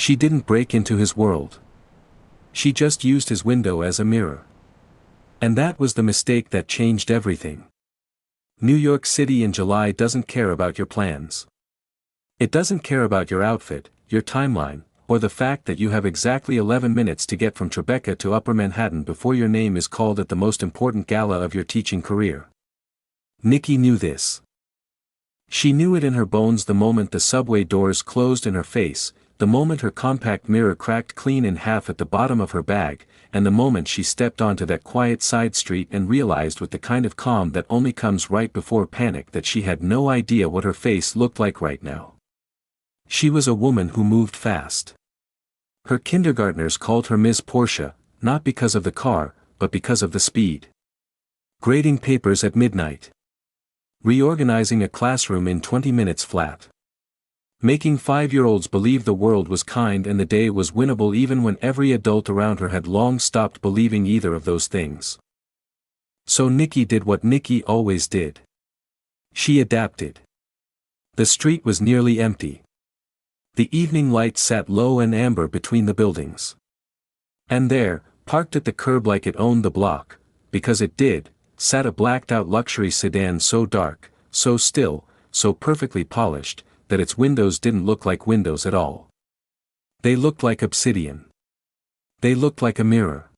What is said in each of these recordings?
She didn't break into his world. She just used his window as a mirror. And that was the mistake that changed everything. New York City in July doesn't care about your plans. It doesn't care about your outfit, your timeline, or the fact that you have exactly 11 minutes to get from Tribeca to Upper Manhattan before your name is called at the most important gala of your teaching career. Nicki knew this. She knew it in her bones the moment the subway doors closed in her face, the moment her compact mirror cracked clean in half at the bottom of her bag, and the moment she stepped onto that quiet side street and realized with the kind of calm that only comes right before panic that she had no idea what her face looked like right now. She was a woman who moved fast. Her kindergartners called her Miss Porsche, not because of the car, but because of the speed. Grading papers at midnight. Reorganizing a classroom in 20 minutes flat. Making 5-year-olds believe the world was kind and the day was winnable even when every adult around her had long stopped believing either of those things. So Nicki did what Nicki always did. She adapted. The street was nearly empty. The evening light sat low and amber between the buildings. And there, parked at the curb like it owned the block, because it did, sat a blacked-out luxury sedan so dark, so still, so perfectly polished, that its windows didn't look like windows at all. They looked like obsidian. They looked like a mirror.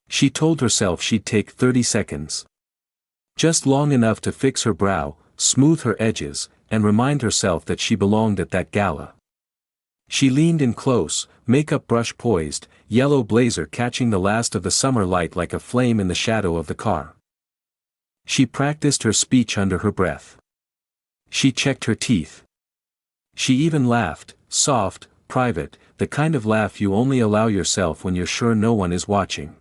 She told herself she'd take 30 seconds. Just long enough to fix her brow, smooth her edges, and remind herself that she belonged at that gala. She leaned in close, makeup brush poised, yellow blazer catching the last of the summer light like a flame in the shadow of the car. She practiced her speech under her breath. She checked her teeth. She even laughed, soft, private, the kind of laugh you only allow yourself when you're sure no one is watching.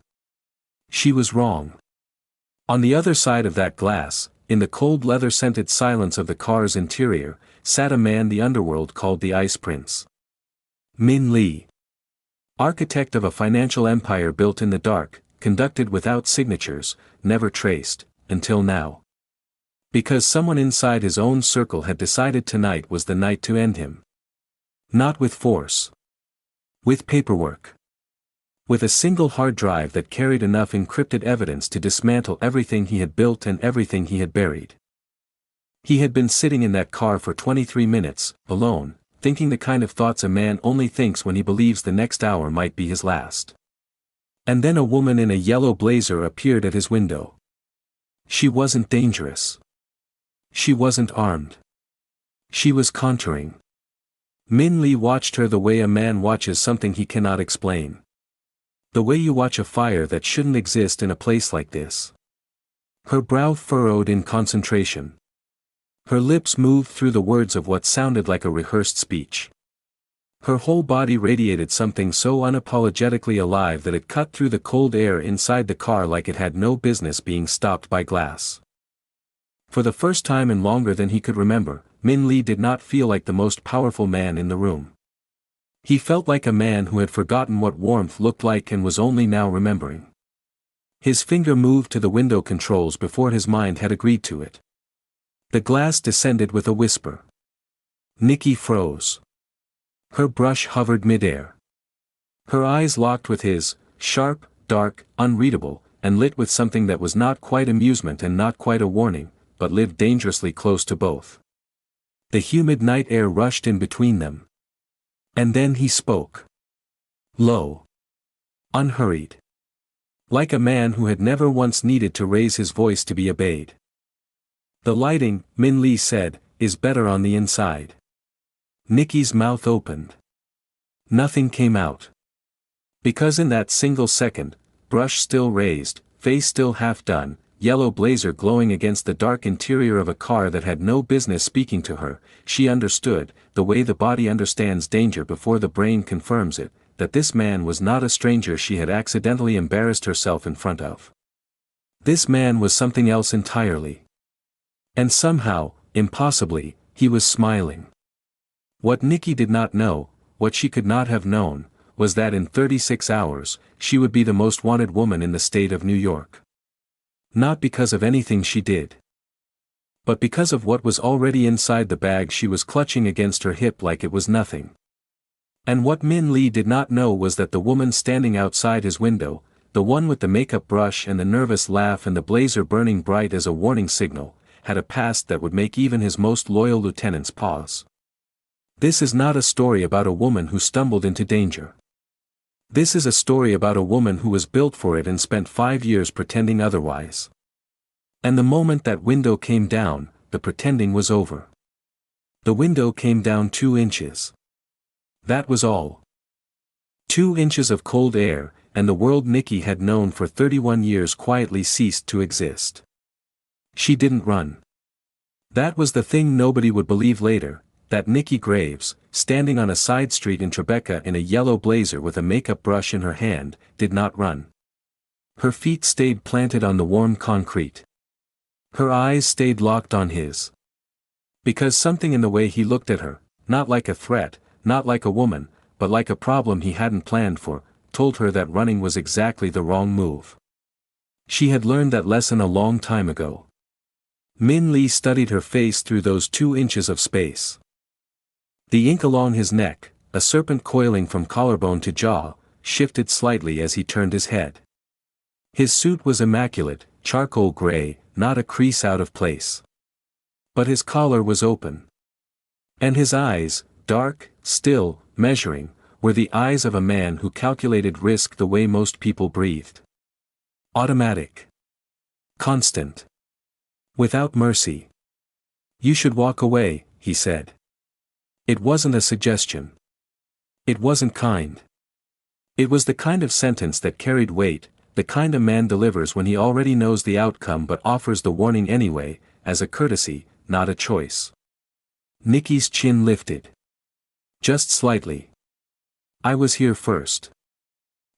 She was wrong. On the other side of that glass, in the cold leather-scented silence of the car's interior, sat a man the underworld called the Ice Prince. Min Lee. Architect of a financial empire built in the dark, conducted without signatures, never traced, until now. Because someone inside his own circle had decided tonight was the night to end him. Not with force. With paperwork. With a single hard drive that carried enough encrypted evidence to dismantle everything he had built and everything he had buried. He had been sitting in that car for 23 minutes, alone, thinking the kind of thoughts a man only thinks when he believes the next hour might be his last. And then a woman in a yellow blazer appeared at his window. She wasn't dangerous. She wasn't armed. She was contouring. Min Lee watched her the way a man watches something he cannot explain. The way you watch a fire that shouldn't exist in a place like this. Her brow furrowed in concentration. Her lips moved through the words of what sounded like a rehearsed speech. Her whole body radiated something so unapologetically alive that it cut through the cold air inside the car like it had no business being stopped by glass. For the first time in longer than he could remember, Min Lee did not feel like the most powerful man in the room. He felt like a man who had forgotten what warmth looked like and was only now remembering. His finger moved to the window controls before his mind had agreed to it. The glass descended with a whisper. Nicki froze. Her brush hovered midair. Her eyes locked with his, sharp, dark, unreadable, and lit with something that was not quite amusement and not quite a warning, but lived dangerously close to both. The humid night air rushed in between them. And then he spoke. Low. Unhurried. Like a man who had never once needed to raise his voice to be obeyed. The lighting, Min Lee said, is better on the inside. Nicki's mouth opened. Nothing came out. Because in that single second, brush still raised, face still half done, yellow blazer glowing against the dark interior of a car that had no business speaking to her, she understood, the way the body understands danger before the brain confirms it, that this man was not a stranger she had accidentally embarrassed herself in front of. This man was something else entirely. And somehow, impossibly, he was smiling. What Nicki did not know, what she could not have known, was that in 36 hours, she would be the most wanted woman in the state of New York. Not because of anything she did. But because of what was already inside the bag she was clutching against her hip like it was nothing. And what Min Lee did not know was that the woman standing outside his window, the one with the makeup brush and the nervous laugh and the blazer burning bright as a warning signal, had a past that would make even his most loyal lieutenants pause. This is not a story about a woman who stumbled into danger. This is a story about a woman who was built for it and spent 5 years pretending otherwise. And the moment that window came down, the pretending was over. The window came down 2 inches. That was all. 2 inches of cold air, and the world Nicki had known for 31 years quietly ceased to exist. She didn't run. That was the thing nobody would believe later, that Nicki Graves, standing on a side street in Tribeca in a yellow blazer with a makeup brush in her hand, did not run. Her feet stayed planted on the warm concrete. Her eyes stayed locked on his. Because something in the way he looked at her, not like a threat, not like a woman, but like a problem he hadn't planned for, told her that running was exactly the wrong move. She had learned that lesson a long time ago. Min Lee studied her face through those 2 inches of space. The ink along his neck, a serpent coiling from collarbone to jaw, shifted slightly as he turned his head. His suit was immaculate, charcoal gray, not a crease out of place. But his collar was open. And his eyes, dark, still, measuring, were the eyes of a man who calculated risk the way most people breathed. Automatic. Constant. Without mercy. "You should walk away," he said. It wasn't a suggestion. It wasn't kind. It was the kind of sentence that carried weight, the kind a man delivers when he already knows the outcome but offers the warning anyway, as a courtesy, not a choice. Nicki's chin lifted. Just slightly. "I was here first."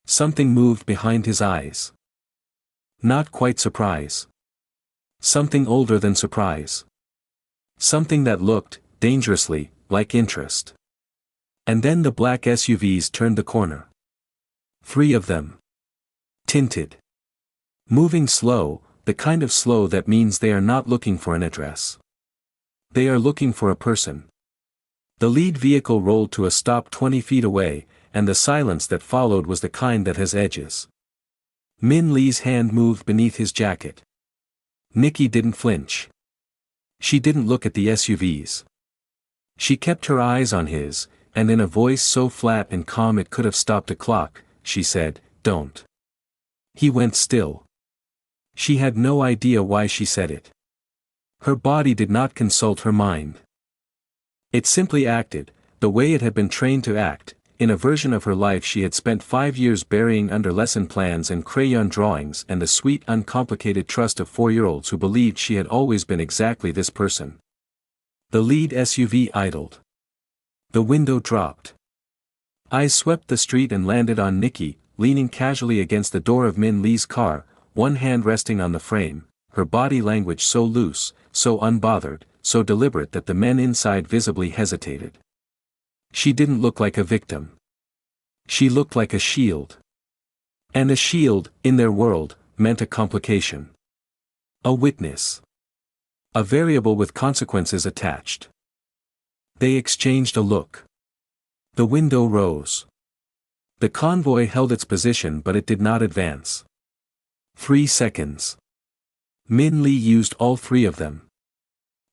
Something moved behind his eyes. Not quite surprise. Something older than surprise. Something that looked, dangerously, like interest. And then the black SUVs turned the corner. 3 of them. Tinted. Moving slow, the kind of slow that means they are not looking for an address. They are looking for a person. The lead vehicle rolled to a stop 20 feet away, and the silence that followed was the kind that has edges. Min Lee's hand moved beneath his jacket. Nicki didn't flinch. She didn't look at the SUVs. She kept her eyes on his, and in a voice so flat and calm it could have stopped a clock, she said, "Don't." He went still. She had no idea why she said it. Her body did not consult her mind. It simply acted, the way it had been trained to act, in a version of her life she had spent 5 years burying under lesson plans and crayon drawings and the sweet uncomplicated trust of 4-year-olds who believed she had always been exactly this person. The lead SUV idled. The window dropped. Eyes swept the street and landed on Nicki, leaning casually against the door of Min Lee's car, one hand resting on the frame, her body language so loose, so unbothered, so deliberate that the men inside visibly hesitated. She didn't look like a victim. She looked like a shield. And a shield, in their world, meant a complication. A witness. A variable with consequences attached. They exchanged a look. The window rose. The convoy held its position but it did not advance. 3 seconds. Min Lee used all 3 of them.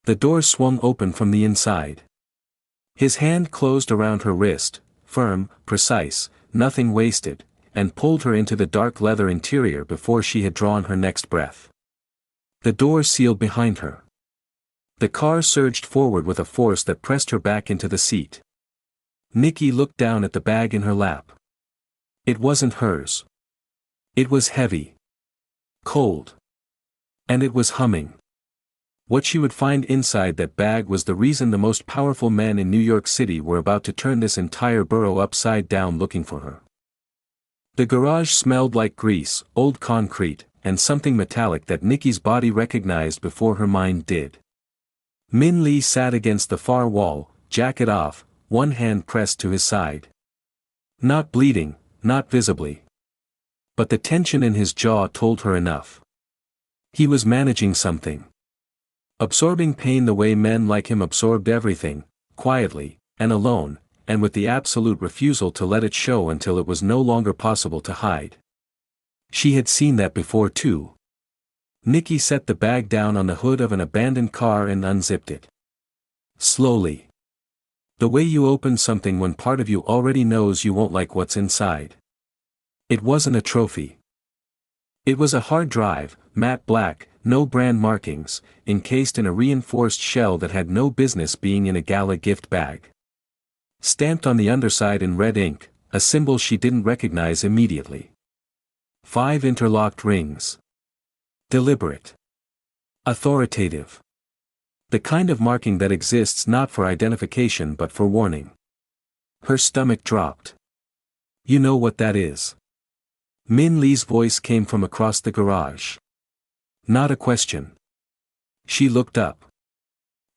The door swung open from the inside. His hand closed around her wrist, firm, precise, nothing wasted, and pulled her into the dark leather interior before she had drawn her next breath. The door sealed behind her. The car surged forward with a force that pressed her back into the seat. Nicki looked down at the bag in her lap. It wasn't hers. It was heavy. Cold. And it was humming. What she would find inside that bag was the reason the most powerful men in New York City were about to turn this entire borough upside down looking for her. The garage smelled like grease, old concrete, and something metallic that Nicki's body recognized before her mind did. Min Lee sat against the far wall, jacket off, one hand pressed to his side. Not bleeding, not visibly. But the tension in his jaw told her enough. He was managing something. Absorbing pain the way men like him absorbed everything, quietly, and alone, and with the absolute refusal to let it show until it was no longer possible to hide. She had seen that before too. Nicki set the bag down on the hood of an abandoned car and unzipped it. Slowly. The way you open something when part of you already knows you won't like what's inside. It wasn't a trophy. It was a hard drive, matte black, no brand markings, encased in a reinforced shell that had no business being in a gala gift bag. Stamped on the underside in red ink, a symbol she didn't recognize immediately. 5 interlocked rings. Deliberate. Authoritative. The kind of marking that exists not for identification but for warning. Her stomach dropped. You know what that is. Min Lee's voice came from across the garage. Not a question. She looked up.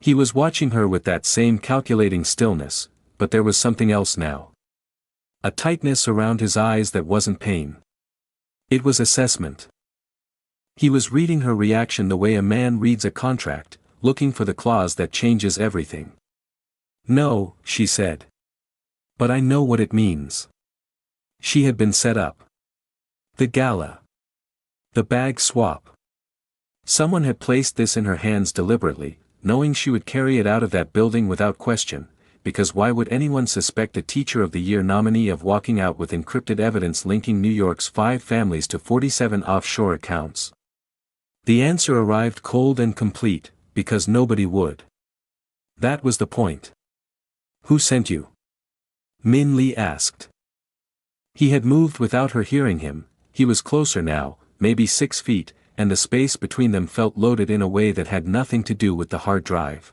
He was watching her with that same calculating stillness, but there was something else now. A tightness around his eyes that wasn't pain. It was assessment. He was reading her reaction the way a man reads a contract, looking for the clause that changes everything. No, she said. But I know what it means. She had been set up. The gala. The bag swap. Someone had placed this in her hands deliberately, knowing she would carry it out of that building without question, because why would anyone suspect a Teacher of the Year nominee of walking out with encrypted evidence linking New York's 5 families to 47 offshore accounts? The answer arrived cold and complete, because nobody would. That was the point. Who sent you? Min Lee asked. He had moved without her hearing him. He was closer now, maybe 6 feet, and the space between them felt loaded in a way that had nothing to do with the hard drive.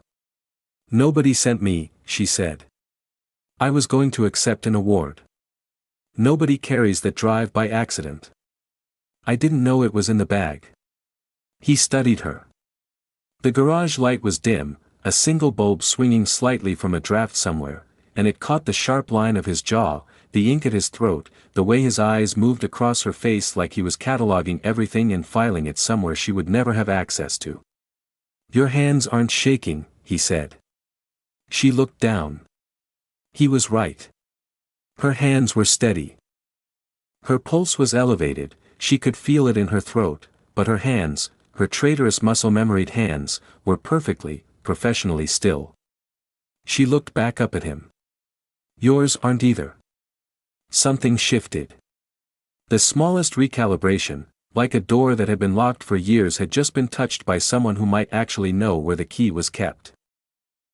Nobody sent me, she said. I was going to accept an award. Nobody carries that drive by accident. I didn't know it was in the bag. He studied her. The garage light was dim, a single bulb swinging slightly from a draft somewhere, and it caught the sharp line of his jaw, the ink at his throat, the way his eyes moved across her face like he was cataloging everything and filing it somewhere she would never have access to. Your hands aren't shaking, he said. She looked down. He was right. Her hands were steady. Her pulse was elevated, she could feel it in her throat, but her hands, her traitorous muscle-memoried hands, were perfectly, professionally still. She looked back up at him. Yours aren't either. Something shifted. The smallest recalibration, like a door that had been locked for years, had just been touched by someone who might actually know where the key was kept.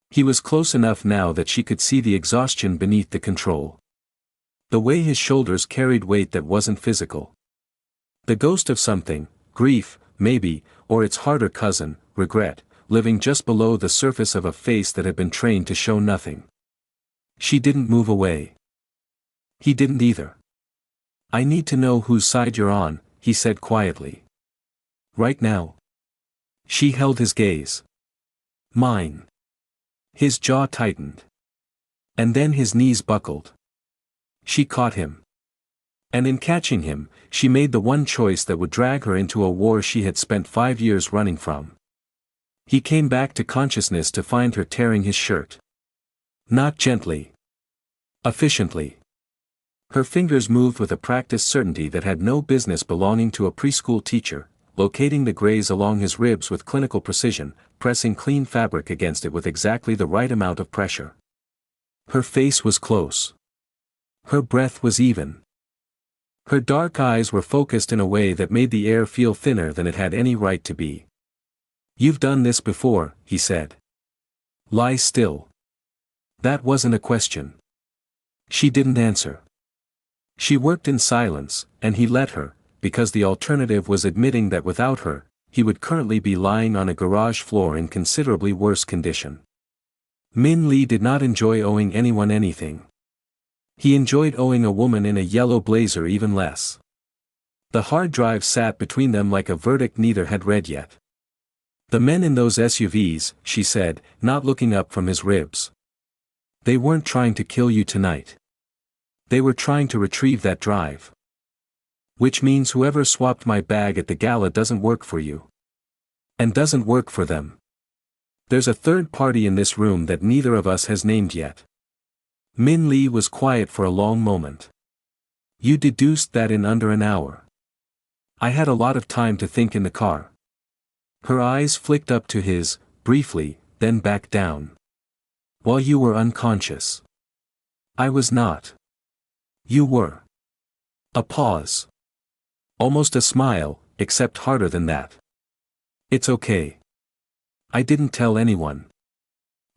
He was close enough now that she could see the exhaustion beneath the control. The way his shoulders carried weight that wasn't physical. The ghost of something, grief, maybe, or its harder cousin, regret, living just below the surface of a face that had been trained to show nothing. She didn't move away. He didn't either. I need to know whose side you're on, he said quietly. Right now. She held his gaze. Mine. His jaw tightened. And then his knees buckled. She caught him. And in catching him, she made the one choice that would drag her into a war she had spent 5 years running from. He came back to consciousness to find her tearing his shirt. Not gently. Efficiently. Her fingers moved with a practiced certainty that had no business belonging to a preschool teacher, locating the graze along his ribs with clinical precision, pressing clean fabric against it with exactly the right amount of pressure. Her face was close. Her breath was even. Her dark eyes were focused in a way that made the air feel thinner than it had any right to be. You've done this before, he said. Lie still. That wasn't a question. She didn't answer. She worked in silence, and he let her, because the alternative was admitting that without her, he would currently be lying on a garage floor in considerably worse condition. Min Lee did not enjoy owing anyone anything. He enjoyed owing a woman in a yellow blazer even less. The hard drive sat between them like a verdict neither had read yet. The men in those SUVs, she said, not looking up from his ribs. They weren't trying to kill you tonight. They were trying to retrieve that drive. Which means whoever swapped my bag at the gala doesn't work for you. And doesn't work for them. There's a third party in this room that neither of us has named yet. Min Lee was quiet for a long moment. You deduced that in under an hour. I had a lot of time to think in the car. Her eyes flicked up to his, briefly, then back down. While you were unconscious. I was not. You were. A pause. Almost a smile, except harder than that. It's okay. I didn't tell anyone.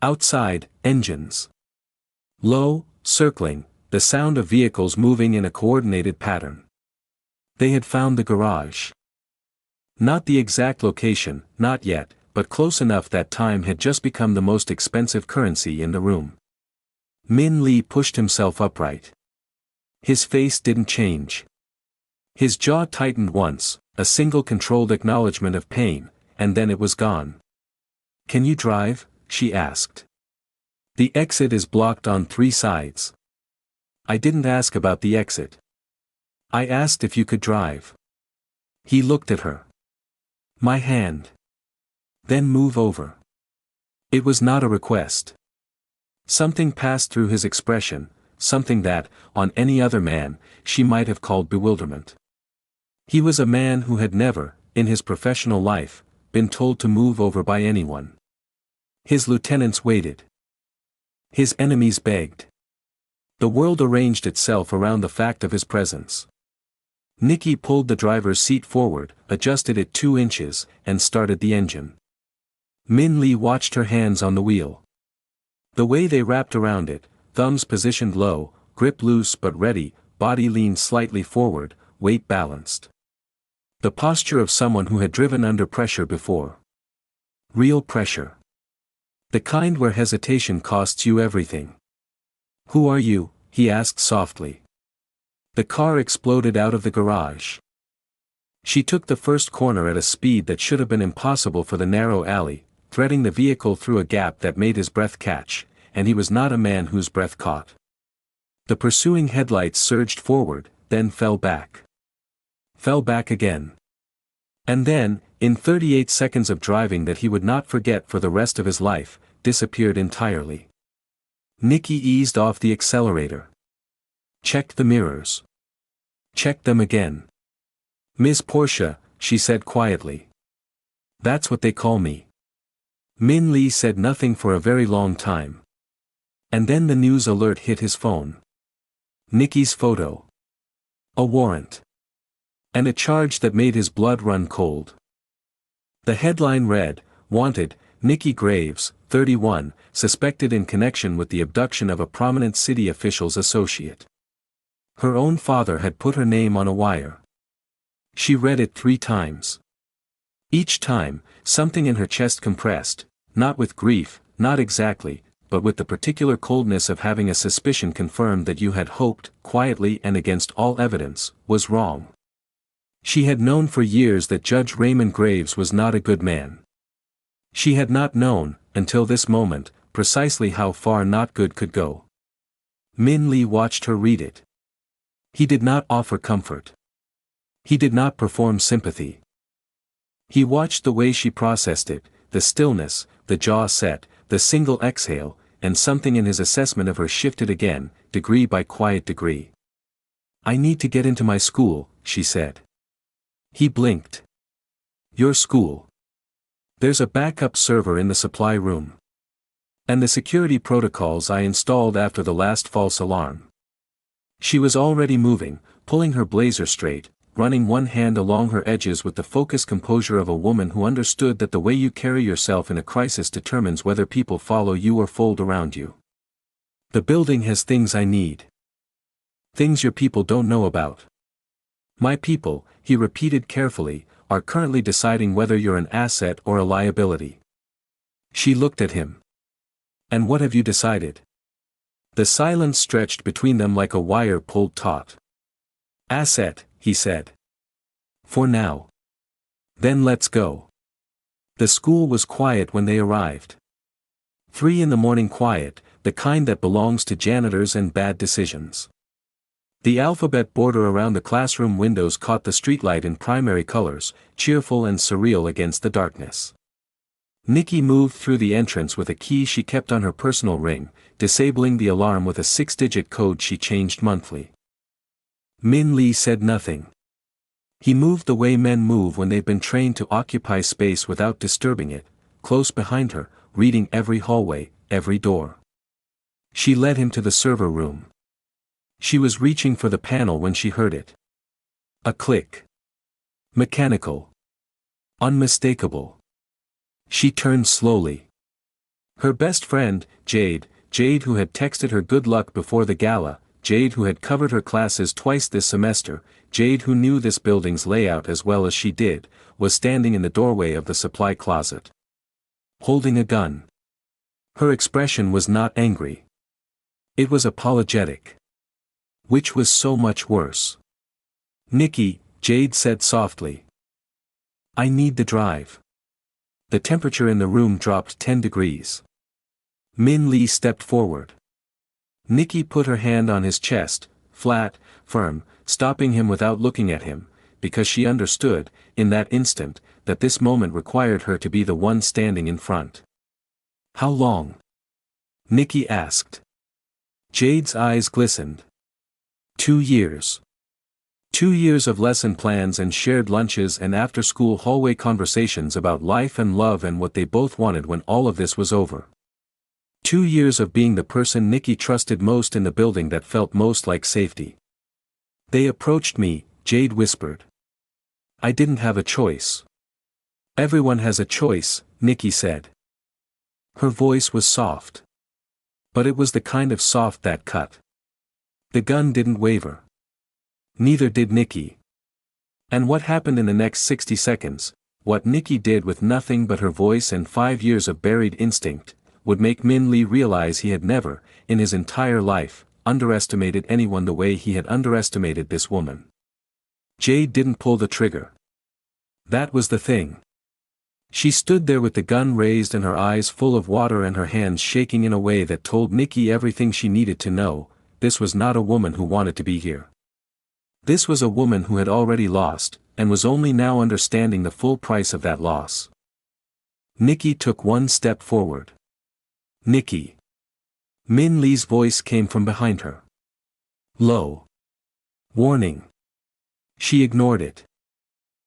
Outside, engines. Low, circling, the sound of vehicles moving in a coordinated pattern. They had found the garage. Not the exact location, not yet, but close enough that time had just become the most expensive currency in the room. Min Lee pushed himself upright. His face didn't change. His jaw tightened once, a single controlled acknowledgement of pain, and then it was gone. Can you drive? She asked. The exit is blocked on 3 sides. I didn't ask about the exit. I asked if you could drive. He looked at her. My hand. Then move over. It was not a request. Something passed through his expression, something that, on any other man, she might have called bewilderment. He was a man who had never, in his professional life, been told to move over by anyone. His lieutenants waited. His enemies begged. The world arranged itself around the fact of his presence. Nicki pulled the driver's seat forward, adjusted it 2 inches, and started the engine. Min Lee watched her hands on the wheel. The way they wrapped around it, thumbs positioned low, grip loose but ready, body leaned slightly forward, weight balanced. The posture of someone who had driven under pressure before. Real pressure. The kind where hesitation costs you everything. Who are you? He asked softly. The car exploded out of the garage. She took the first corner at a speed that should have been impossible for the narrow alley, threading the vehicle through a gap that made his breath catch, and he was not a man whose breath caught. The pursuing headlights surged forward, then fell back. Fell back again. And then, in 38 seconds of driving that he would not forget for the rest of his life, disappeared entirely. Nicki eased off the accelerator. Checked the mirrors. Checked them again. Miss Porsche, she said quietly. That's what they call me. Min Lee said nothing for a very long time. And then the news alert hit his phone. Nicki's photo. A warrant. And a charge that made his blood run cold. The headline read, Wanted, Nicki Graves, 31, suspected in connection with the abduction of a prominent city official's associate. Her own father had put her name on a wire. She read it 3 times. Each time, something in her chest compressed, not with grief, not exactly, but with the particular coldness of having a suspicion confirmed that you had hoped, quietly and against all evidence, was wrong. She had known for years that Judge Raymond Graves was not a good man. She had not known, until this moment, precisely how far not good could go. Min Lee watched her read it. He did not offer comfort. He did not perform sympathy. He watched the way she processed it, the stillness, the jaw set, the single exhale, and something in his assessment of her shifted again, degree by quiet degree. I need to get into my school, she said. He blinked. Your school. There's a backup server in the supply room. And the security protocols I installed after the last false alarm. She was already moving, pulling her blazer straight, running one hand along her edges with the focused composure of a woman who understood that the way you carry yourself in a crisis determines whether people follow you or fold around you. The building has things I need. Things your people don't know about. My people, he repeated carefully, are currently deciding whether you're an asset or a liability. She looked at him. And what have you decided? The silence stretched between them like a wire pulled taut. Asset, he said. For now. Then let's go. The school was quiet when they arrived. 3 in the morning quiet, the kind that belongs to janitors and bad decisions. The alphabet border around the classroom windows caught the streetlight in primary colors, cheerful and surreal against the darkness. Nicki moved through the entrance with a key she kept on her personal ring, disabling the alarm with a 6-digit code she changed monthly. Min Lee said nothing. He moved the way men move when they've been trained to occupy space without disturbing it, close behind her, reading every hallway, every door. She led him to the server room. She was reaching for the panel when she heard it. A click. Mechanical. Unmistakable. She turned slowly. Her best friend, Jade who had texted her good luck before the gala, Jade who had covered her classes twice this semester, Jade who knew this building's layout as well as she did, was standing in the doorway of the supply closet. Holding a gun. Her expression was not angry. It was apologetic. Which was so much worse. "Nicki," Jade said softly. "I need the drive." The temperature in the room dropped 10 degrees. Min Lee stepped forward. Nicki put her hand on his chest, flat, firm, stopping him without looking at him, because she understood, in that instant, that this moment required her to be the one standing in front. "How long?" Nicki asked. Jade's eyes glistened. 2 years. 2 years of lesson plans and shared lunches and after-school hallway conversations about life and love and what they both wanted when all of this was over. 2 years of being the person Nicki trusted most in the building that felt most like safety. "They approached me," Jade whispered. "I didn't have a choice." "Everyone has a choice," Nicki said. Her voice was soft. But it was the kind of soft that cut. The gun didn't waver. Neither did Nicki. And what happened in the next 60 seconds, what Nicki did with nothing but her voice and 5 years of buried instinct, would make Min Lee realize he had never, in his entire life, underestimated anyone the way he had underestimated this woman. Jade didn't pull the trigger. That was the thing. She stood there with the gun raised and her eyes full of water and her hands shaking in a way that told Nicki everything she needed to know. This was not a woman who wanted to be here. This was a woman who had already lost, and was only now understanding the full price of that loss. Nicki took one step forward. "Nicki." Min Lee's voice came from behind her. Low. Warning. She ignored it.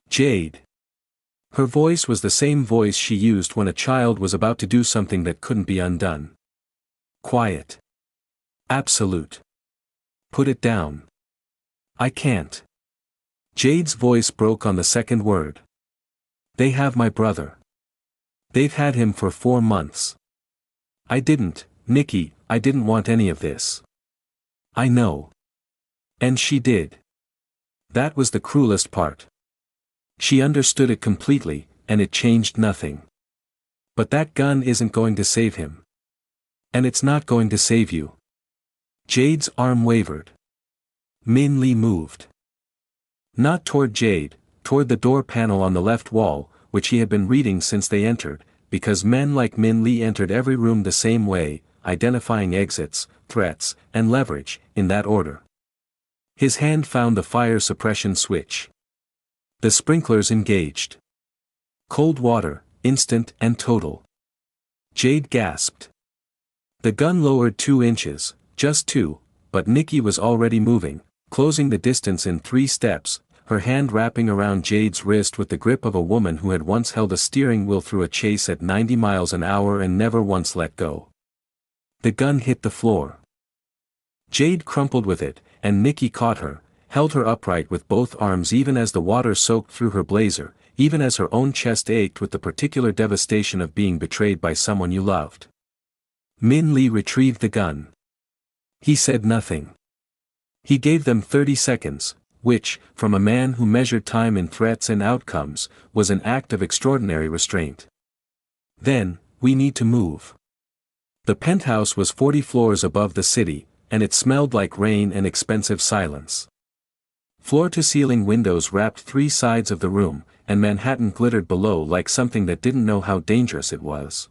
"Jade." Her voice was the same voice she used when a child was about to do something that couldn't be undone. Quiet. Absolute. "Put it down." "I can't." Jade's voice broke on the second word. "They have my brother. They've had him for 4 months. I didn't, Nicki, I didn't want any of this. I know. And she did. That was the cruelest part. She understood it completely, and it changed nothing. But that gun isn't going to save him. And it's not going to save you." Jade's arm wavered. Min Lee moved. Not toward Jade, toward the door panel on the left wall, which he had been reading since they entered, because men like Min Lee entered every room the same way, identifying exits, threats, and leverage, in that order. His hand found the fire suppression switch. The sprinklers engaged. Cold water, instant and total. Jade gasped. The gun lowered 2 inches, just 2, but Nicki was already moving, closing the distance in 3 steps, her hand wrapping around Jade's wrist with the grip of a woman who had once held a steering wheel through a chase at 90 miles an hour and never once let go. The gun hit the floor. Jade crumpled with it, and Nicki caught her, held her upright with both arms even as the water soaked through her blazer, even as her own chest ached with the particular devastation of being betrayed by someone you loved. Min Lee retrieved the gun. He said nothing. He gave them 30 seconds, which, from a man who measured time in threats and outcomes, was an act of extraordinary restraint. "Then, we need to move." The penthouse was 40 floors above the city, and it smelled like rain and expensive silence. Floor-to-ceiling windows wrapped 3 sides of the room, and Manhattan glittered below like something that didn't know how dangerous it was.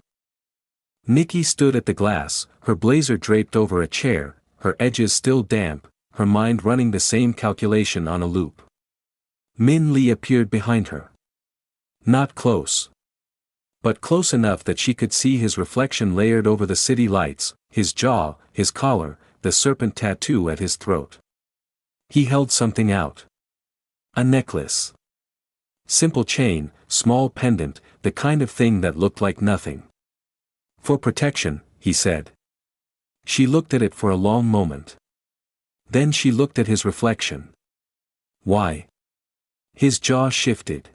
Nicki stood at the glass, her blazer draped over a chair, her edges still damp, her mind running the same calculation on a loop. Min Lee appeared behind her. Not close. but close enough that she could see his reflection layered over the city lights, his jaw, his collar, the serpent tattoo at his throat. He held something out. A necklace. Simple chain, small pendant, the kind of thing that looked like nothing. For protection, he said. She looked at it for a long moment. Then she looked at his reflection. Why? His jaw shifted.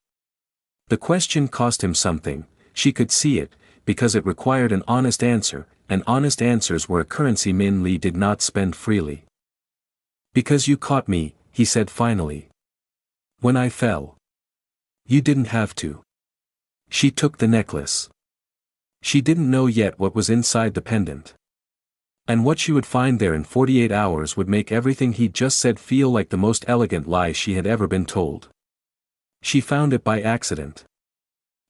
The question cost him something, she could see it, because it required an honest answer, and honest answers were a currency Min Lee did not spend freely. Because you caught me, he said finally. When I fell. You didn't have to. She took the necklace. She didn't know yet what was inside the pendant. And what she would find there in 48 hours would make everything he'd just said feel like the most elegant lie she had ever been told. She found it by accident.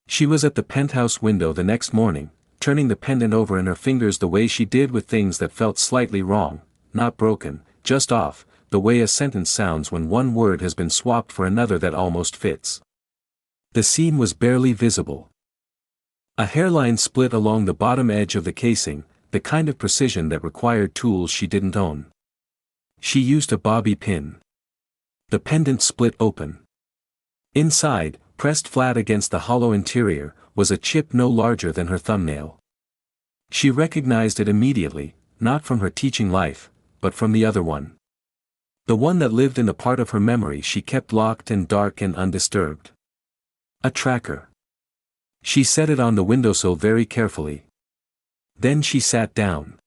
She was at the penthouse window the next morning, turning the pendant over in her fingers the way she did with things that felt slightly wrong, not broken, just off, the way a sentence sounds when one word has been swapped for another that almost fits. The seam was barely visible. A hairline split along the bottom edge of the casing, the kind of precision that required tools she didn't own. She used a bobby pin. The pendant split open. Inside, pressed flat against the hollow interior, was a chip no larger than her thumbnail. She recognized it immediately, not from her teaching life, but from the other one. The one that lived in the part of her memory she kept locked and dark and undisturbed. A tracker. She set it on the windowsill very carefully. Then she sat down.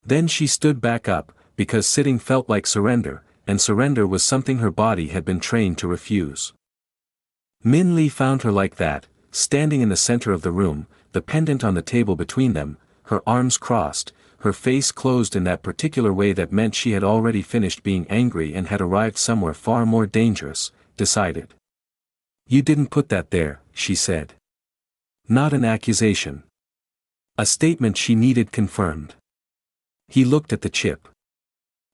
Then she stood back up, because sitting felt like surrender, and surrender was something her body had been trained to refuse. Min Lee found her like that, standing in the center of the room, the pendant on the table between them, her arms crossed, her face closed in that particular way that meant she had already finished being angry and had arrived somewhere far more dangerous, decided. You didn't put that there, she said. Not an accusation. A statement she needed confirmed. He looked at the chip.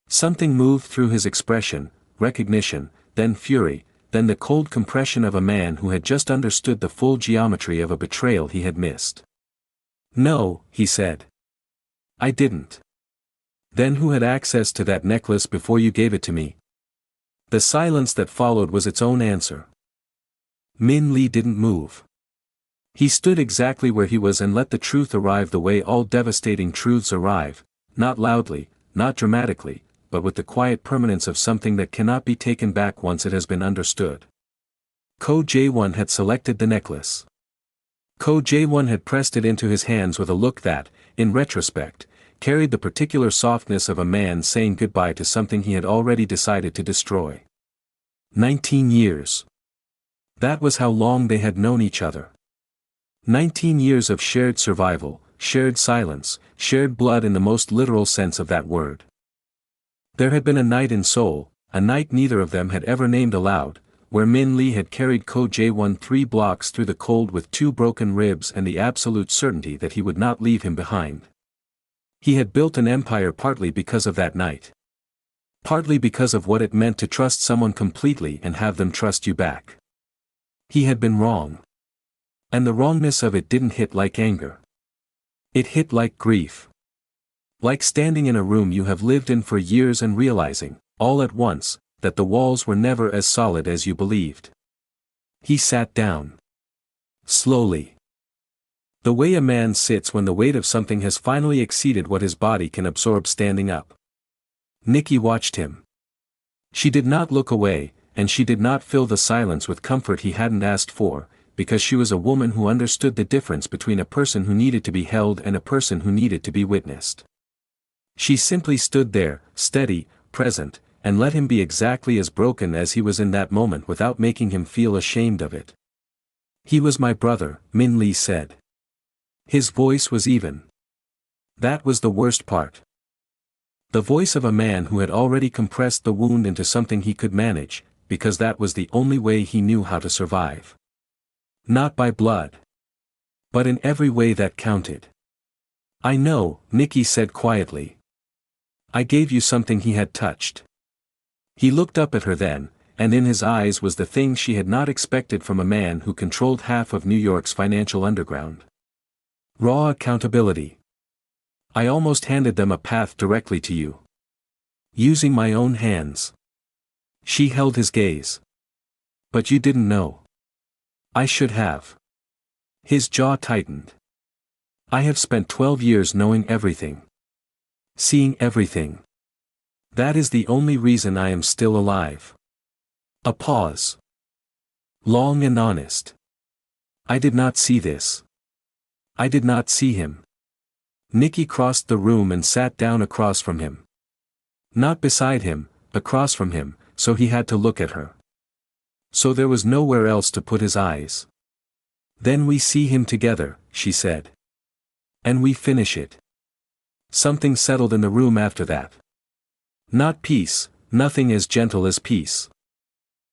Something moved through his expression, recognition, then fury, then the cold compression of a man who had just understood the full geometry of a betrayal he had missed. No, he said. I didn't. Then who had access to that necklace before you gave it to me? The silence that followed was its own answer. Min Lee didn't move. He stood exactly where he was and let the truth arrive the way all devastating truths arrive, not loudly, not dramatically, but with the quiet permanence of something that cannot be taken back once it has been understood. Ko Jae-won had selected the necklace. Ko Jae-won had pressed it into his hands with a look that, in retrospect, carried the particular softness of a man saying goodbye to something he had already decided to destroy. 19 years. That was how long they had known each other. 19 years of shared survival, shared silence, shared blood in the most literal sense of that word. There had been a night in Seoul, a night neither of them had ever named aloud, where Min Lee had carried Ko Jae-won 3 blocks through the cold with 2 broken ribs and the absolute certainty that he would not leave him behind. He had built an empire partly because of that night. Partly because of what it meant to trust someone completely and have them trust you back. He had been wrong. And the wrongness of it didn't hit like anger. It hit like grief. Like standing in a room you have lived in for years and realizing, all at once, that the walls were never as solid as you believed. He sat down. Slowly. The way a man sits when the weight of something has finally exceeded what his body can absorb standing up. Nicki watched him. She did not look away, and she did not fill the silence with comfort he hadn't asked for, because she was a woman who understood the difference between a person who needed to be held and a person who needed to be witnessed. She simply stood there, steady, present, and let him be exactly as broken as he was in that moment without making him feel ashamed of it. He was my brother, Min Lee said. His voice was even. That was the worst part. The voice of a man who had already compressed the wound into something he could manage, because that was the only way he knew how to survive. Not by blood. But in every way that counted. I know, Nicki said quietly. I gave you something he had touched. He looked up at her then, and in his eyes was the thing she had not expected from a man who controlled half of New York's financial underground. Raw accountability. I almost handed them a path directly to you. Using my own hands. She held his gaze. But you didn't know. I should have. His jaw tightened. I have spent 12 years knowing everything. Seeing everything. That is the only reason I am still alive. A pause. Long and honest. I did not see this. I did not see him. Nicki crossed the room and sat down across from him. Not beside him, across from him, so he had to look at her. So there was nowhere else to put his eyes. Then we see him together, she said. And we finish it. Something settled in the room after that. Not peace, nothing as gentle as peace.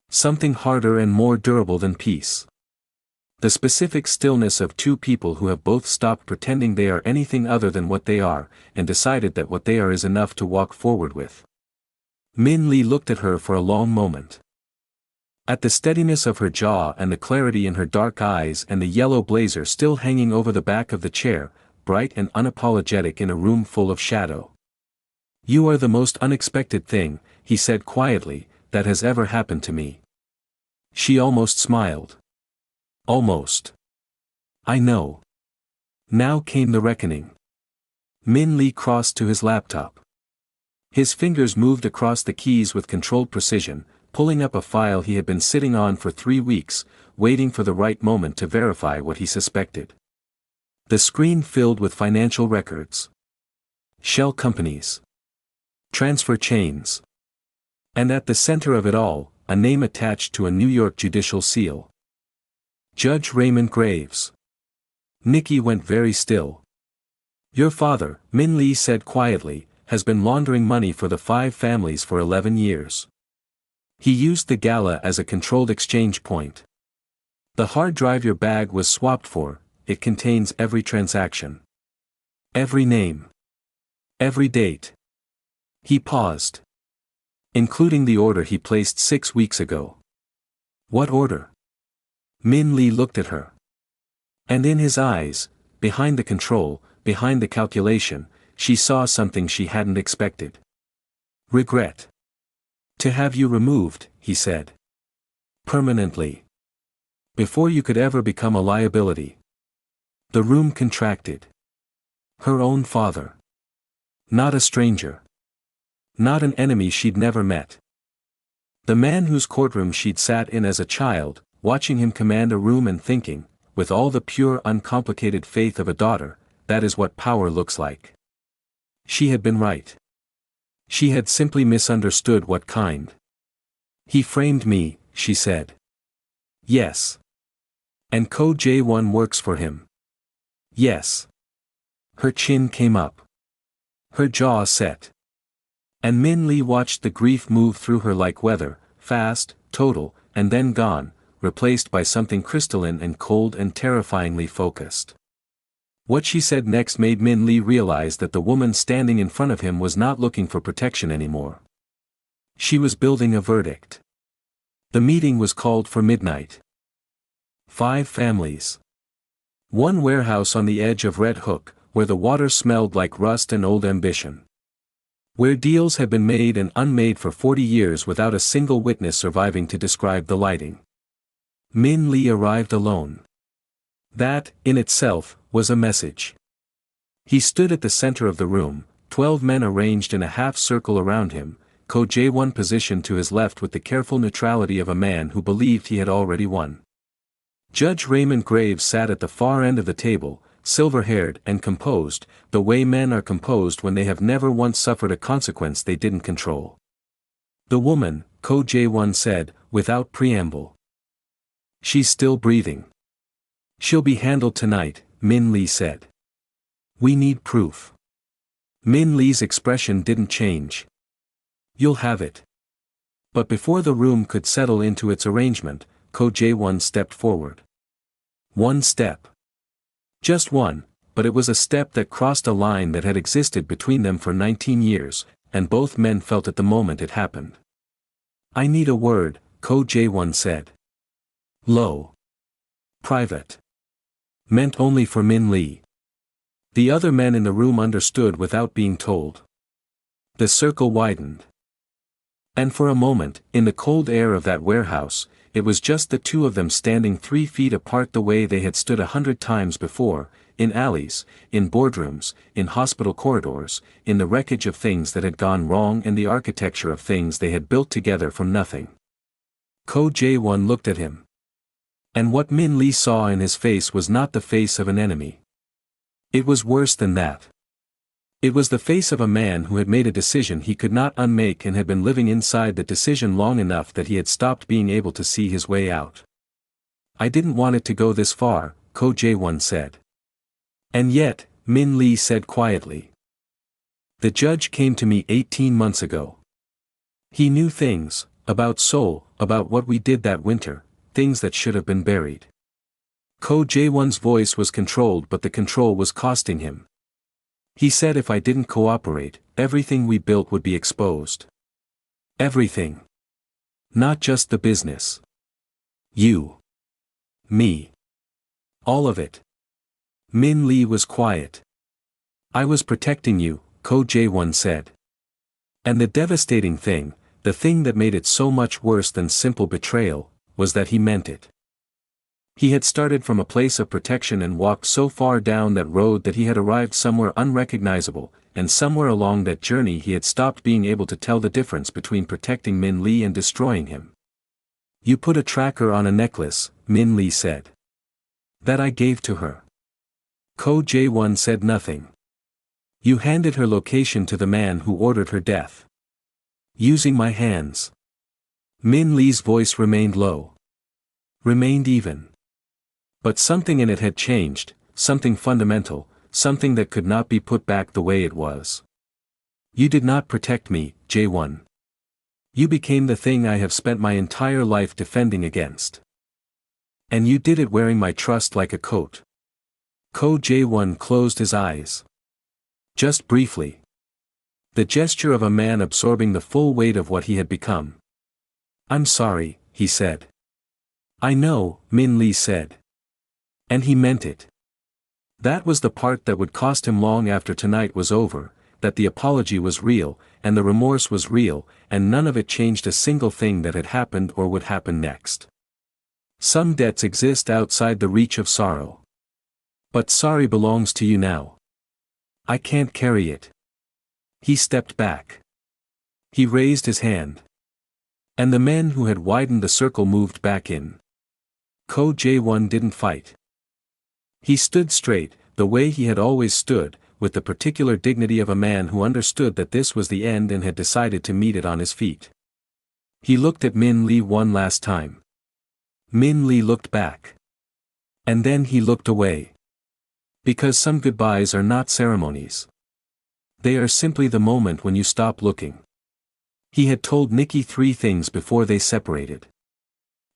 Something harder and more durable than peace. The specific stillness of two people who have both stopped pretending they are anything other than what they are, and decided that what they are is enough to walk forward with. Min Lee looked at her for a long moment. At the steadiness of her jaw and the clarity in her dark eyes and the yellow blazer still hanging over the back of the chair, bright and unapologetic in a room full of shadow. You are the most unexpected thing, he said quietly, that has ever happened to me. She almost smiled. Almost. I know. Now came the reckoning. Min Lee crossed to his laptop. His fingers moved across the keys with controlled precision, pulling up a file he had been sitting on for 3 weeks, waiting for the right moment to verify what he suspected. The screen filled with financial records. Shell companies. Transfer chains. And at the center of it all, a name attached to a New York judicial seal. Judge Raymond Graves. Nicki went very still. Your father, Min Lee said quietly, has been laundering money for the 5 families for 11 years. He used the gala as a controlled exchange point. The hard drive your bag was swapped for, it contains every transaction. Every name. Every date. He paused. Including the order he placed 6 weeks ago. What order? Min Lee looked at her. And in his eyes, behind the control, behind the calculation, she saw something she hadn't expected. Regret. To have you removed, he said. Permanently. Before you could ever become a liability. The room contracted. Her own father. Not a stranger. Not an enemy she'd never met. The man whose courtroom she'd sat in as a child, watching him command a room and thinking, with all the pure uncomplicated faith of a daughter, that is what power looks like. She had been right. She had simply misunderstood what kind. He framed me, she said. Yes. And Code J1 works for him. Yes. Her chin came up. Her jaw set. And Min Lee watched the grief move through her like weather, fast, total, and then gone, replaced by something crystalline and cold and terrifyingly focused. What she said next made Min Lee realize that the woman standing in front of him was not looking for protection anymore. She was building a verdict. The meeting was called for midnight. 5 families. 1 warehouse on the edge of Red Hook, where the water smelled like rust and old ambition. Where deals had been made and unmade for 40 years without a single witness surviving to describe the lighting. Min Lee arrived alone. That, in itself, was a message. He stood at the center of the room, 12 men arranged in a half-circle around him, Code J1 positioned to his left with the careful neutrality of a man who believed he had already won. Judge Raymond Graves sat at the far end of the table, silver-haired and composed, the way men are composed when they have never once suffered a consequence they didn't control. The woman, Code J1 said, without preamble. She's still breathing. She'll be handled tonight, Min Lee said. We need proof. Min Lee's expression didn't change. You'll have it. But before the room could settle into its arrangement, Code J1 stepped forward. 1 step. Just one, but it was a step that crossed a line that had existed between them for 19 years, and both men felt at the moment it happened. I need a word, Ko Jae-won said. Low. Private. Meant only for Min Lee. The other men in the room understood without being told. The circle widened. And for a moment, in the cold air of that warehouse, it was just the two of them standing 3 feet apart the way they had stood 100 times before, in alleys, in boardrooms, in hospital corridors, in the wreckage of things that had gone wrong and the architecture of things they had built together from nothing. Ko Jae-won looked at him. And what Min Lee saw in his face was not the face of an enemy. It was worse than that. It was the face of a man who had made a decision he could not unmake and had been living inside that decision long enough that he had stopped being able to see his way out. I didn't want it to go this far, Ko Jae-won said. And yet, Min Lee said quietly. The judge came to me 18 months ago. He knew things, about Seoul, about what we did that winter, things that should have been buried. Ko Jae-won's voice was controlled, but the control was costing him. He said if I didn't cooperate, everything we built would be exposed. Everything. Not just the business. You. Me. All of it. Min Lee was quiet. I was protecting you, Ko Jae-won said. And the devastating thing, the thing that made it so much worse than simple betrayal, was that he meant it. He had started from a place of protection and walked so far down that road that he had arrived somewhere unrecognizable, and somewhere along that journey he had stopped being able to tell the difference between protecting Min Lee and destroying him. You put a tracker on a necklace, Min Lee said. That I gave to her. Ko Jae-won said nothing. You handed her location to the man who ordered her death. Using my hands. Min Lee's voice remained low. Remained even. But something in it had changed, something fundamental, something that could not be put back the way it was. You did not protect me, Jae-won. You became the thing I have spent my entire life defending against. And you did it wearing my trust like a coat. Ko Jae-won closed his eyes. Just briefly. The gesture of a man absorbing the full weight of what he had become. I'm sorry, he said. I know, Min Lee said. And he meant it. That was the part that would cost him long after tonight was over, that the apology was real, and the remorse was real, and none of it changed a single thing that had happened or would happen next. Some debts exist outside the reach of sorrow. But sorry belongs to you now. I can't carry it. He stepped back. He raised his hand. And the men who had widened the circle moved back in. Ko Jae-won didn't fight. He stood straight, the way he had always stood, with the particular dignity of a man who understood that this was the end and had decided to meet it on his feet. He looked at Min Lee one last time. Min Lee looked back. And then he looked away. Because some goodbyes are not ceremonies. They are simply the moment when you stop looking. He had told Nicki 3 things before they separated.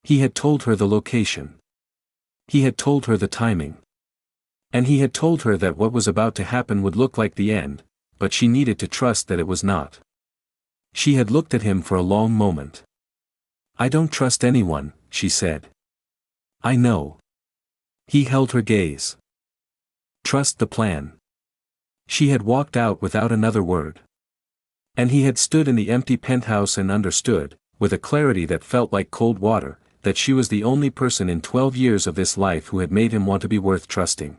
He had told her the location. He had told her the timing. And he had told her that what was about to happen would look like the end, but she needed to trust that it was not. She had looked at him for a long moment. I don't trust anyone, she said. I know. He held her gaze. Trust the plan. She had walked out without another word. And he had stood in the empty penthouse and understood, with a clarity that felt like cold water, that she was the only person in 12 years of this life who had made him want to be worth trusting.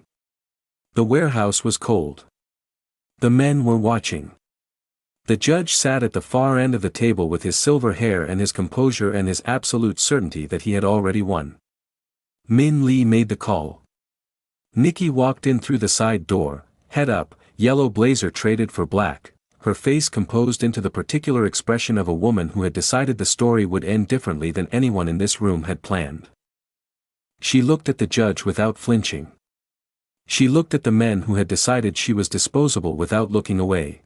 The warehouse was cold. The men were watching. The judge sat at the far end of the table with his silver hair and his composure and his absolute certainty that he had already won. Min Lee made the call. Nicki walked in through the side door, head up, yellow blazer traded for black, her face composed into the particular expression of a woman who had decided the story would end differently than anyone in this room had planned. She looked at the judge without flinching. She looked at the men who had decided she was disposable without looking away.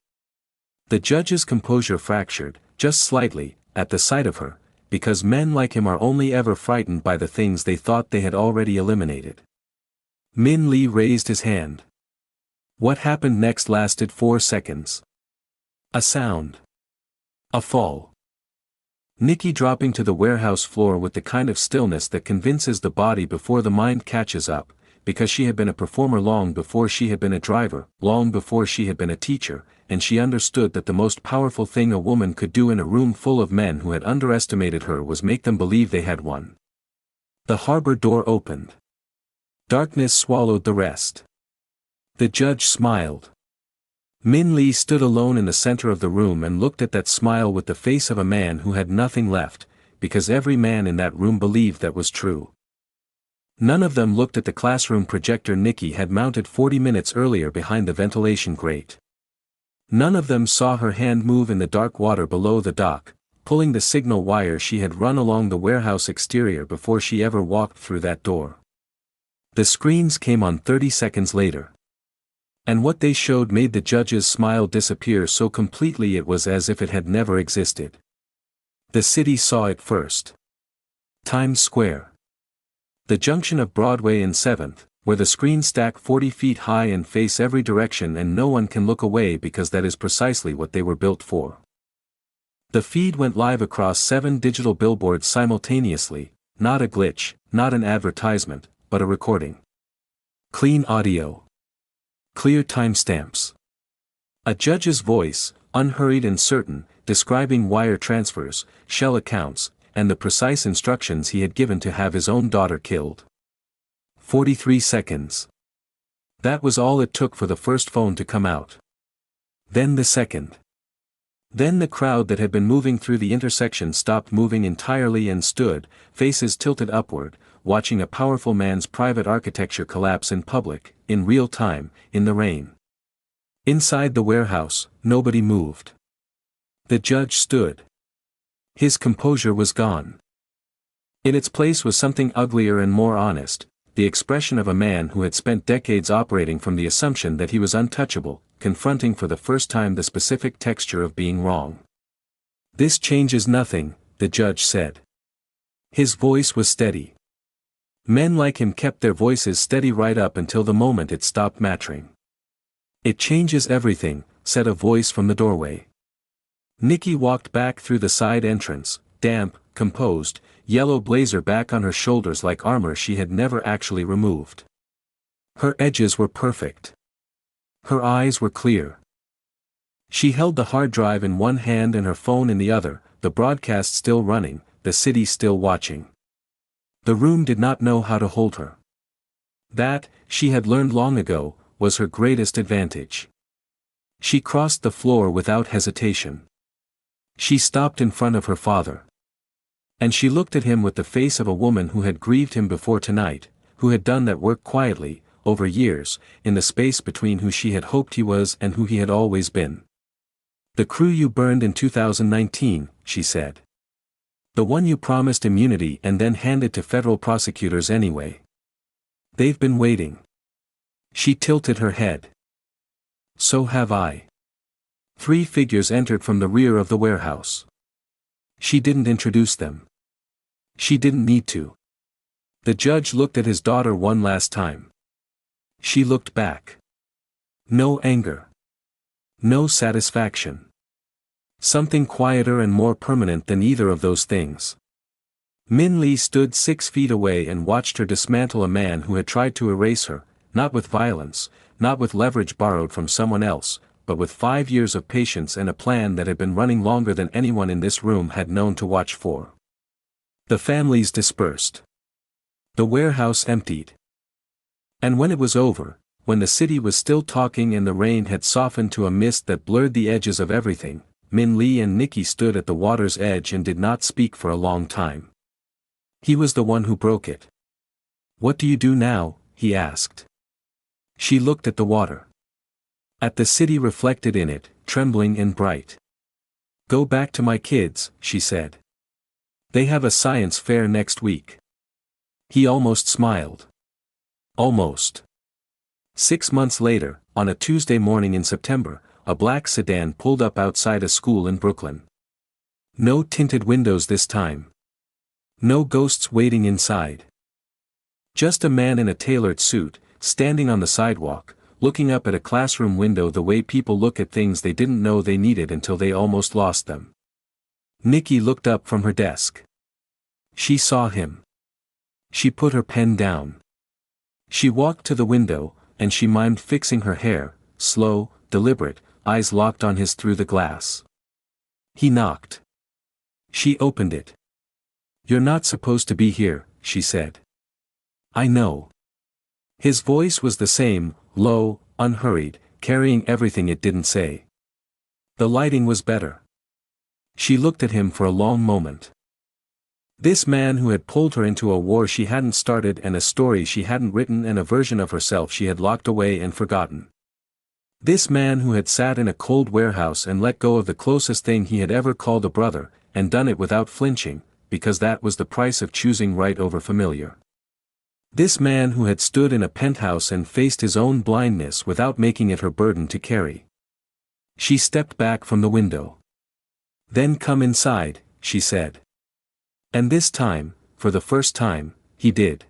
The judge's composure fractured, just slightly, at the sight of her, because men like him are only ever frightened by the things they thought they had already eliminated. Min Lee raised his hand. What happened next lasted 4 seconds. A sound. A fall. Nicki dropping to the warehouse floor with the kind of stillness that convinces the body before the mind catches up, because she had been a performer long before she had been a driver, long before she had been a teacher, and she understood that the most powerful thing a woman could do in a room full of men who had underestimated her was make them believe they had won. The harbor door opened. Darkness swallowed the rest. The judge smiled. Min Lee stood alone in the center of the room and looked at that smile with the face of a man who had nothing left, because every man in that room believed that was true. None of them looked at the classroom projector Nicki had mounted 40 minutes earlier behind the ventilation grate. None of them saw her hand move in the dark water below the dock, pulling the signal wire she had run along the warehouse exterior before she ever walked through that door. The screens came on 30 seconds later. And what they showed made the judge's smile disappear so completely it was as if it had never existed. The city saw it first. Times Square. The junction of Broadway and 7th, where the screens stack 40 feet high and face every direction and no one can look away because that is precisely what they were built for. The feed went live across 7 digital billboards simultaneously, not a glitch, not an advertisement, but a recording. Clean audio. Clear timestamps. A judge's voice, unhurried and certain, describing wire transfers, shell accounts, and the precise instructions he had given to have his own daughter killed. 43 seconds. That was all it took for the first phone to come out. Then the second. Then the crowd that had been moving through the intersection stopped moving entirely and stood, faces tilted upward, watching a powerful man's private architecture collapse in public, in real time, in the rain. Inside the warehouse, nobody moved. The judge stood. His composure was gone. In its place was something uglier and more honest, the expression of a man who had spent decades operating from the assumption that he was untouchable, confronting for the first time the specific texture of being wrong. "This changes nothing," the judge said. His voice was steady. Men like him kept their voices steady right up until the moment it stopped mattering. "It changes everything," said a voice from the doorway. Nicki walked back through the side entrance, damp, composed, yellow blazer back on her shoulders like armor she had never actually removed. Her edges were perfect. Her eyes were clear. She held the hard drive in one hand and her phone in the other, the broadcast still running, the city still watching. The room did not know how to hold her. That, she had learned long ago, was her greatest advantage. She crossed the floor without hesitation. She stopped in front of her father. And she looked at him with the face of a woman who had grieved him before tonight, who had done that work quietly, over years, in the space between who she had hoped he was and who he had always been. "The crew you burned in 2019, she said. "The one you promised immunity and then handed to federal prosecutors anyway. They've been waiting." She tilted her head. "So have I." 3 figures entered from the rear of the warehouse. She didn't introduce them. She didn't need to. The judge looked at his daughter one last time. She looked back. No anger. No satisfaction. Something quieter and more permanent than either of those things. Min Lee stood 6 feet away and watched her dismantle a man who had tried to erase her, not with violence, not with leverage borrowed from someone else, but with 5 years of patience and a plan that had been running longer than anyone in this room had known to watch for. The families dispersed. The warehouse emptied. And when it was over, when the city was still talking and the rain had softened to a mist that blurred the edges of everything, Min Lee and Nicki stood at the water's edge and did not speak for a long time. He was the one who broke it. "What do you do now?" he asked. She looked at the water. At the city reflected in it, trembling and bright. "Go back to my kids," she said. "They have a science fair next week." He almost smiled. Almost. 6 months later, on a Tuesday morning in September, a black sedan pulled up outside a school in Brooklyn. No tinted windows this time. No ghosts waiting inside. Just a man in a tailored suit, standing on the sidewalk, looking up at a classroom window the way people look at things they didn't know they needed until they almost lost them. Nicki looked up from her desk. She saw him. She put her pen down. She walked to the window, and she mimed fixing her hair, slow, deliberate, eyes locked on his through the glass. He knocked. She opened it. "You're not supposed to be here," she said. "I know." His voice was the same, low, unhurried, carrying everything it didn't say. The lighting was better. She looked at him for a long moment. This man who had pulled her into a war she hadn't started and a story she hadn't written and a version of herself she had locked away and forgotten. This man who had sat in a cold warehouse and let go of the closest thing he had ever called a brother, and done it without flinching, because that was the price of choosing right over familiar. This man who had stood in a penthouse and faced his own blindness without making it her burden to carry. She stepped back from the window. "Then come inside," she said. And this time, for the first time, he did.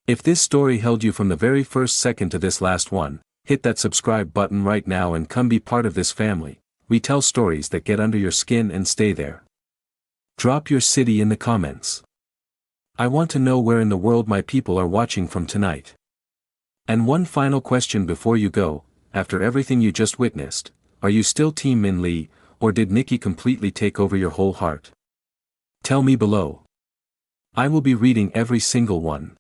If this story held you from the very first second to this last one, hit that subscribe button right now and come be part of this family. We tell stories that get under your skin and stay there. Drop your city in the comments. I want to know where in the world my people are watching from tonight. And one final question before you go, after everything you just witnessed, are you still Team Min Lee, or did Nicki completely take over your whole heart? Tell me below. I will be reading every single one.